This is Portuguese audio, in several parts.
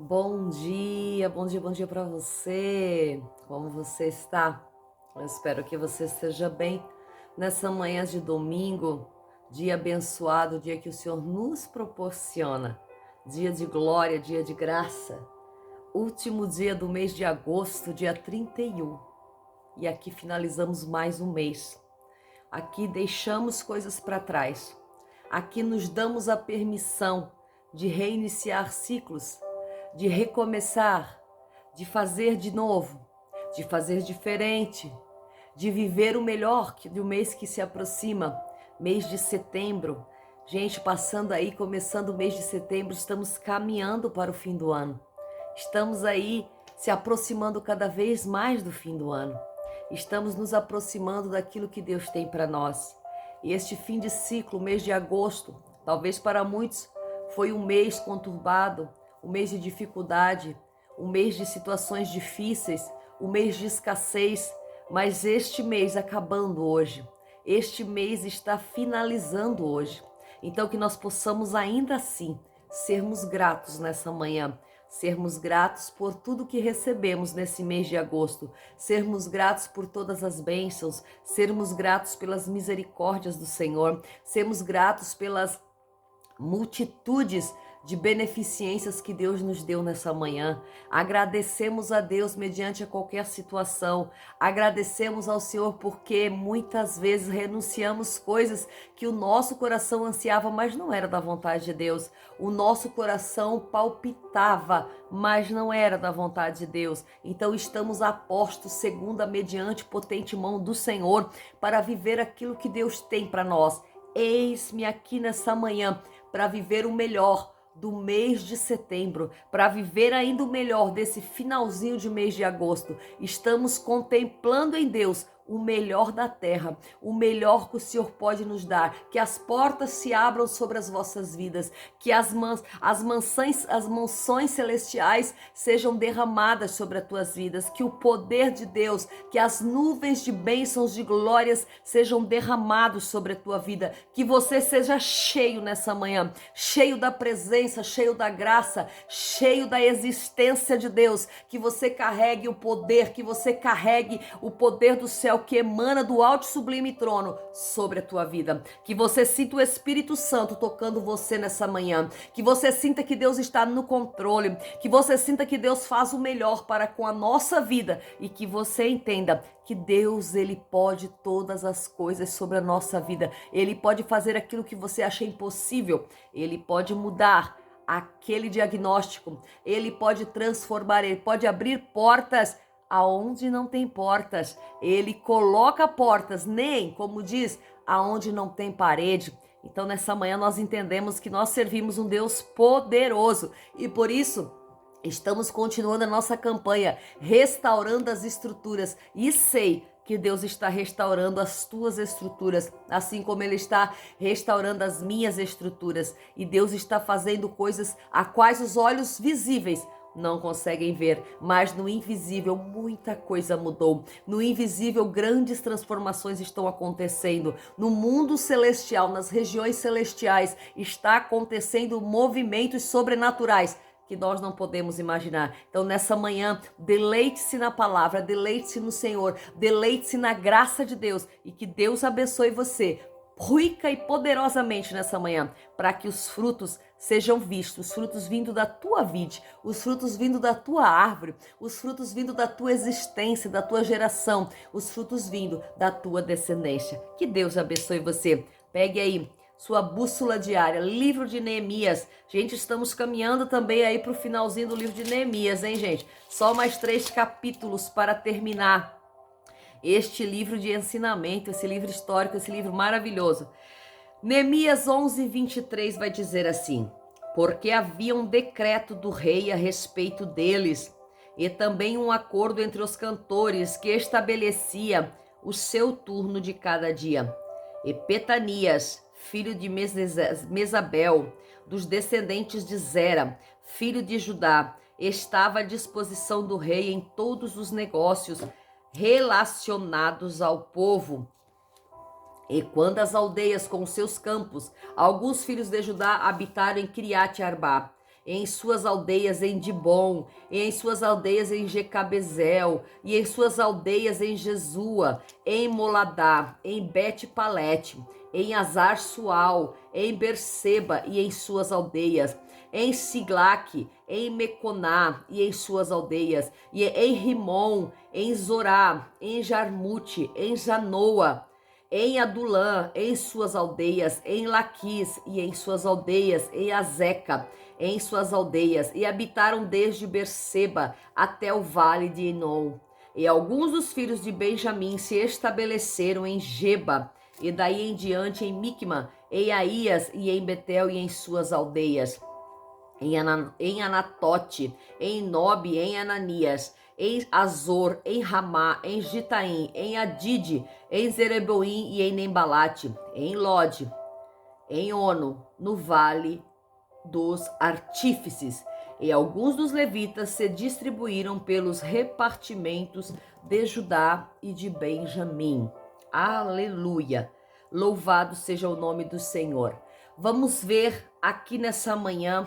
Bom dia, bom dia para você. Como você está? Eu espero que você esteja bem nessa manhã de domingo, dia abençoado, dia que o Senhor nos proporciona, dia de glória, dia de graça, último dia do mês de agosto, dia 31. E aqui finalizamos mais um mês. Aqui deixamos coisas para trás. Aqui nos damos a permissão de reiniciar ciclos, de recomeçar, de fazer de novo, de fazer diferente, de viver o melhor do mês que se aproxima, mês de setembro. Gente, passando aí, começando o mês de setembro, estamos caminhando para o fim do ano. Estamos aí se aproximando cada vez mais do fim do ano. Estamos nos aproximando daquilo que Deus tem para nós. E este fim de ciclo, mês de agosto, talvez para muitos foi um mês conturbado, um mês de dificuldade, um mês de situações difíceis, um mês de escassez, mas este mês acabando hoje, este mês está finalizando hoje. Então que nós possamos ainda assim sermos gratos nessa manhã, sermos gratos por tudo que recebemos nesse mês de agosto, sermos gratos por todas as bênçãos, sermos gratos pelas misericórdias do Senhor, sermos gratos pelas multitudes de beneficências que Deus nos deu nessa manhã. Agradecemos a Deus mediante a qualquer situação. Agradecemos ao Senhor porque muitas vezes renunciamos coisas que o nosso coração ansiava, mas não era da vontade de Deus. O nosso coração palpitava, mas não era da vontade de Deus. Então estamos apostos segundo a mediante potente mão do Senhor para viver aquilo que Deus tem para nós. Eis-me aqui nessa manhã para viver o melhor do mês de setembro, para viver ainda o melhor desse finalzinho de mês de agosto. Estamos contemplando em Deus o melhor da terra, o melhor que o Senhor pode nos dar, que as portas se abram sobre as vossas vidas, que as mansões celestiais sejam derramadas sobre as tuas vidas, que o poder de Deus, que as nuvens de bênçãos de glórias sejam derramados sobre a tua vida, que você seja cheio nessa manhã, cheio da presença, cheio da graça, cheio da existência de Deus, que você carregue o poder, que você carregue o poder do céu que emana do alto e sublime trono sobre a tua vida. Que você sinta o Espírito Santo tocando você nessa manhã. Que você sinta que Deus está no controle. Que você sinta que Deus faz o melhor para com a nossa vida. E que você entenda que Deus, Ele pode todas as coisas sobre a nossa vida. Ele pode fazer aquilo que você acha impossível. Ele pode mudar aquele diagnóstico. Ele pode transformar, Ele pode abrir portas aonde não tem portas. Ele coloca portas, nem, como diz, aonde não tem parede. Então nessa manhã nós entendemos que nós servimos um Deus poderoso e por isso estamos continuando a nossa campanha, restaurando as estruturas, e sei que Deus está restaurando as tuas estruturas, assim como Ele está restaurando as minhas estruturas, e Deus está fazendo coisas a quais os olhos visíveis não conseguem ver, mas no invisível muita coisa mudou. No invisível grandes transformações estão acontecendo. No mundo celestial, nas regiões celestiais, está acontecendo movimentos sobrenaturais que nós não podemos imaginar. Então nessa manhã, deleite-se na palavra, deleite-se no Senhor, deleite-se na graça de Deus e que Deus abençoe você rica e poderosamente nessa manhã, para que os frutos sejam vistos, os frutos vindo da tua vide, os frutos vindo da tua árvore, os frutos vindo da tua existência, da tua geração, os frutos vindo da tua descendência. Que Deus abençoe você. Pegue aí sua bússola diária, livro de Neemias. Gente, estamos caminhando também aí para o finalzinho do livro de Neemias, hein, gente? Só mais 3 capítulos para terminar este livro de ensinamento, esse livro histórico, esse livro maravilhoso. Neemias 11:23 vai dizer assim: porque havia um decreto do rei a respeito deles, e também um acordo entre os cantores que estabelecia o seu turno de cada dia. E Petanias, filho de Mesabel, dos descendentes de Zera, filho de Judá, estava à disposição do rei em todos os negócios relacionados ao povo. E quando as aldeias com seus campos, alguns filhos de Judá habitaram em Criate Arbá, e em suas aldeias em Dibom, e em suas aldeias em Jecabezel, e em suas aldeias em Jesua, em Moladá, em Bet-Palete, em Azar-Sual, em Berseba e em suas aldeias, em Siglaque, em Meconá e em suas aldeias, e em Rimon, em Zorá, em Jarmute, em Janoa, em Adulã, em suas aldeias, em Laquis e em suas aldeias, em Azeca, em suas aldeias, e habitaram desde Berseba até o vale de Enom. E alguns dos filhos de Benjamim se estabeleceram em Geba, e daí em diante em Micma, em Aías e em Betel e em suas aldeias, em Anatote, em Nobe, em Ananias, em Azor, em Ramá, em Gitaim, em Adide, em Zereboim e em Nembalate, em Lode, em Ono, no vale dos artífices. E alguns dos levitas se distribuíram pelos repartimentos de Judá e de Benjamim. Aleluia! Louvado seja o nome do Senhor. Vamos ver aqui nessa manhã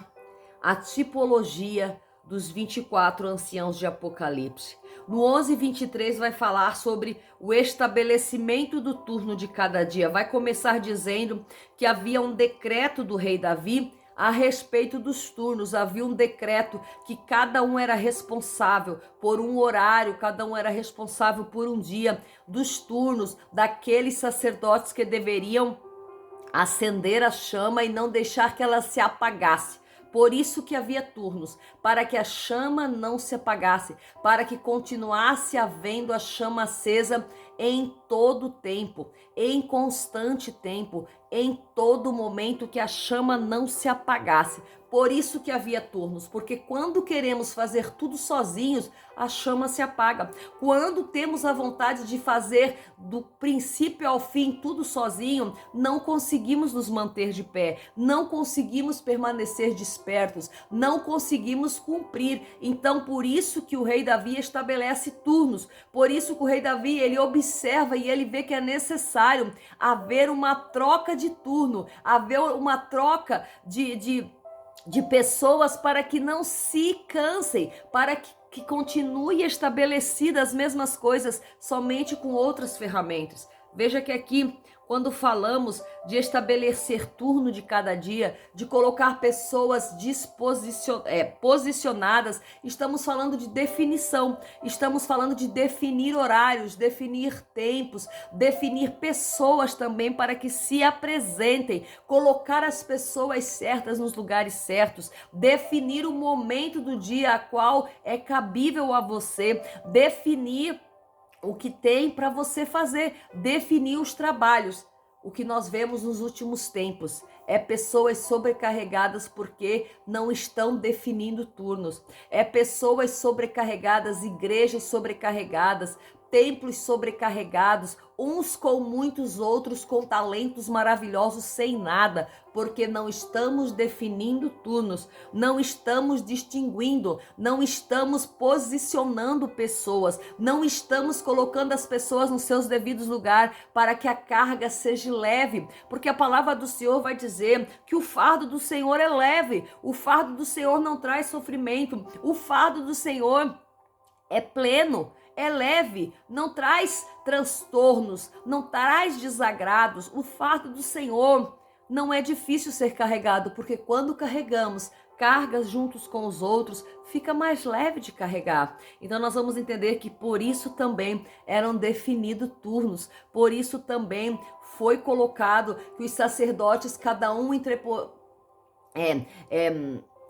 a tipologia dos 24 anciãos de Apocalipse. No 11:23 vai falar sobre o estabelecimento do turno de cada dia. Vai começar dizendo que havia um decreto do rei Davi a respeito dos turnos. Havia um decreto que cada um era responsável por um horário, cada um era responsável por um dia dos turnos daqueles sacerdotes que deveriam acender a chama e não deixar que ela se apagasse. Por isso que havia turnos, para que a chama não se apagasse, para que continuasse havendo a chama acesa em todo tempo, em constante tempo, em todo momento, que a chama não se apagasse. Por isso que havia turnos, porque quando queremos fazer tudo sozinhos, a chama se apaga. Quando temos a vontade de fazer do princípio ao fim tudo sozinho, não conseguimos nos manter de pé, não conseguimos permanecer despertos, não conseguimos cumprir. Então, por isso que o rei Davi estabelece turnos, por isso que o rei Davi, ele observa e ele vê que é necessário haver uma troca de turno, haver uma troca de pessoas para que não se cansem, para que continue estabelecidas as mesmas coisas, somente com outras ferramentas. Veja que aqui, quando falamos de estabelecer turno de cada dia, de colocar pessoas posicionadas, estamos falando de definição, estamos falando de definir horários, definir tempos, definir pessoas também para que se apresentem, colocar as pessoas certas nos lugares certos, definir o momento do dia a qual é cabível a você, definir o que tem para você fazer, definir os trabalhos. O que nós vemos nos últimos tempos é pessoas sobrecarregadas porque não estão definindo turnos. É pessoas sobrecarregadas, igrejas sobrecarregadas, templos sobrecarregados, uns com muitos, outros com talentos maravilhosos sem nada, porque não estamos definindo turnos, não estamos distinguindo, não estamos posicionando pessoas, não estamos colocando as pessoas nos seus devidos lugares para que a carga seja leve, porque a palavra do Senhor vai dizer que o fardo do Senhor é leve, o fardo do Senhor não traz sofrimento, o fardo do Senhor é pleno, é leve, não traz transtornos, não traz desagrados. O fardo do Senhor não é difícil ser carregado, porque quando carregamos cargas juntos com os outros, fica mais leve de carregar. Então nós vamos entender que por isso também eram definidos turnos, por isso também foi colocado que os sacerdotes, cada um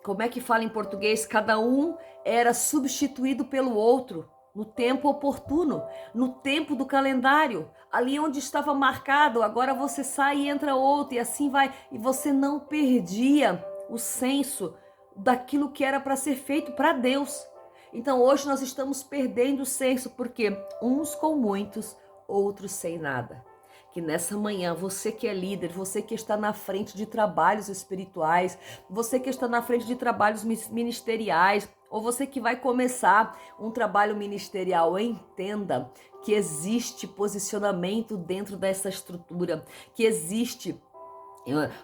como é que fala em português? Cada um era substituído pelo outro no tempo oportuno, no tempo do calendário, ali onde estava marcado, agora você sai e entra outro, e assim vai, e você não perdia o senso daquilo que era para ser feito para Deus. Então hoje nós estamos perdendo o senso, porque uns com muitos, outros sem nada. Que nessa manhã, você que é líder, você que está na frente de trabalhos espirituais, você que está na frente de trabalhos ministeriais, ou você que vai começar um trabalho ministerial, entenda que existe posicionamento dentro dessa estrutura, que existe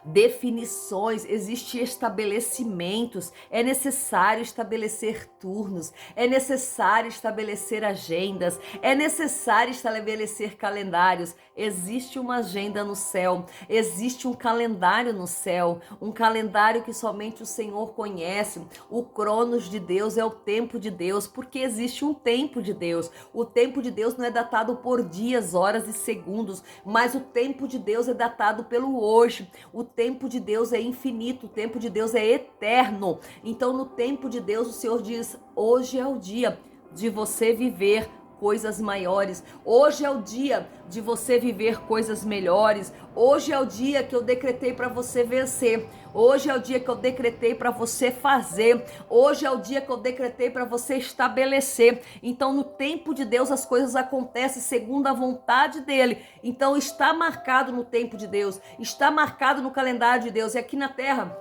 definições, existem estabelecimentos, é necessário estabelecer turnos, é necessário estabelecer agendas, é necessário estabelecer calendários. Existe uma agenda no céu, existe um calendário no céu, um calendário que somente o Senhor conhece. O cronos de Deus é o tempo de Deus, porque existe um tempo de Deus. O tempo de Deus não é datado por dias, horas e segundos, mas o tempo de Deus é datado pelo hoje. O tempo de Deus é infinito, o tempo de Deus é eterno. Então, no tempo de Deus, o Senhor diz: hoje é o dia de você viver coisas maiores. Hoje é o dia de você viver coisas melhores. Hoje é o dia que eu decretei para você vencer. Hoje é o dia que eu decretei para você fazer. Hoje é o dia que eu decretei para você estabelecer. Então, no tempo de Deus, as coisas acontecem segundo a vontade dele. Então, está marcado no tempo de Deus, está marcado no calendário de Deus. E aqui na terra,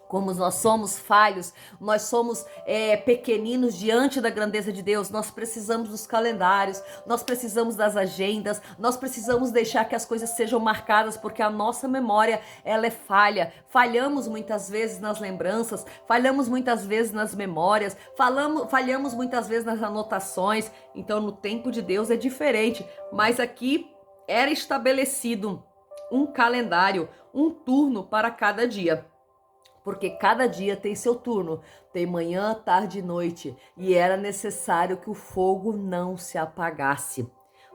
como nós somos falhos, nós somos pequeninos diante da grandeza de Deus, nós precisamos dos calendários, nós precisamos das agendas, nós precisamos deixar que as coisas sejam marcadas, porque a nossa memória, ela é falha. Falhamos muitas vezes nas lembranças, falhamos muitas vezes nas memórias, falhamos muitas vezes nas anotações. Então, no tempo de Deus é diferente, mas aqui era estabelecido um calendário, um turno para cada dia. Porque cada dia tem seu turno, tem manhã, tarde e noite, e era necessário que o fogo não se apagasse.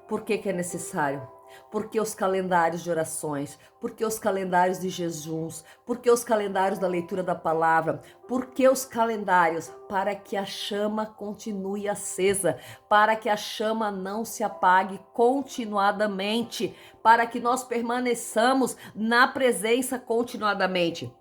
Por que é necessário? Porque os calendários de orações, porque os calendários de jejuns, porque os calendários da leitura da palavra, porque os calendários para que a chama continue acesa, para que a chama não se apague continuadamente, para que nós permaneçamos na presença continuadamente.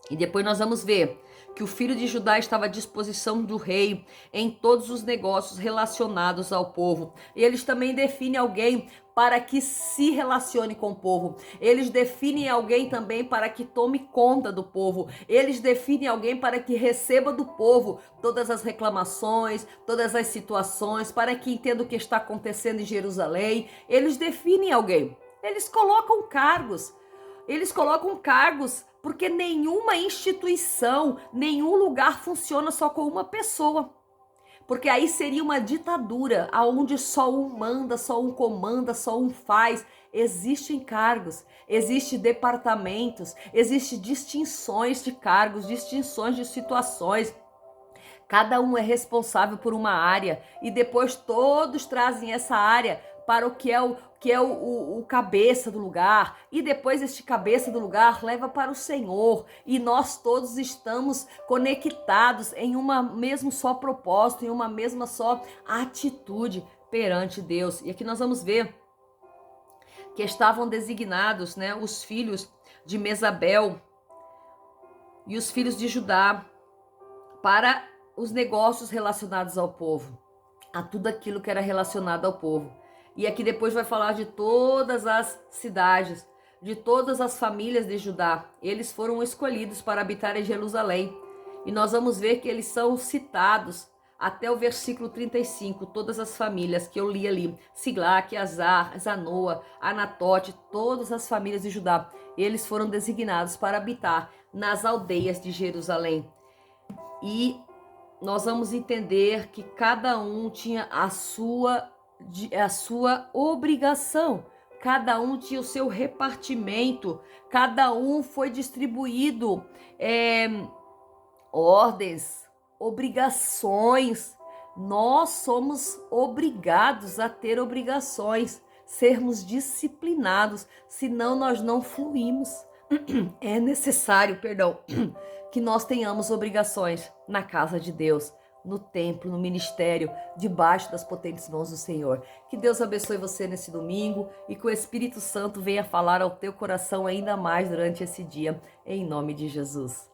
E depois nós vamos ver que o filho de Judá estava à disposição do rei em todos os negócios relacionados ao povo. E eles também definem alguém para que se relacione com o povo. Eles definem alguém também para que tome conta do povo. Eles definem alguém para que receba do povo todas as reclamações, todas as situações, para que entenda o que está acontecendo em Jerusalém. Eles definem alguém. Eles colocam cargos. Porque nenhuma instituição, nenhum lugar funciona só com uma pessoa. Porque aí seria uma ditadura, onde só um manda, só um comanda, só um faz. Existem cargos, existem departamentos, existem distinções de cargos, distinções de situações. Cada um é responsável por uma área e depois todos trazem essa área para o que é o cabeça do lugar, e depois este cabeça do lugar leva para o Senhor, e nós todos estamos conectados em uma mesmo só propósito, em uma mesma só atitude perante Deus. E aqui nós vamos ver que estavam designados, né, os filhos de Mesabel e os filhos de Judá para os negócios relacionados ao povo, a tudo aquilo que era relacionado ao povo. E aqui depois vai falar de todas as cidades, de todas as famílias de Judá. Eles foram escolhidos para habitar em Jerusalém. E nós vamos ver que eles são citados até o versículo 35, todas as famílias que eu li ali. Siglac, Azar, Zanoa, Anatote, todas as famílias de Judá. Eles foram designados para habitar nas aldeias de Jerusalém. E nós vamos entender que cada um tinha a sua obrigação, cada um tinha o seu repartimento, cada um foi distribuído ordens, obrigações. Nós somos obrigados a ter obrigações, sermos disciplinados, senão nós não fluímos. É necessário, que nós tenhamos obrigações na casa de Deus, no templo, no ministério, debaixo das potentes mãos do Senhor. Que Deus abençoe você nesse domingo e que o Espírito Santo venha falar ao teu coração ainda mais durante esse dia, em nome de Jesus.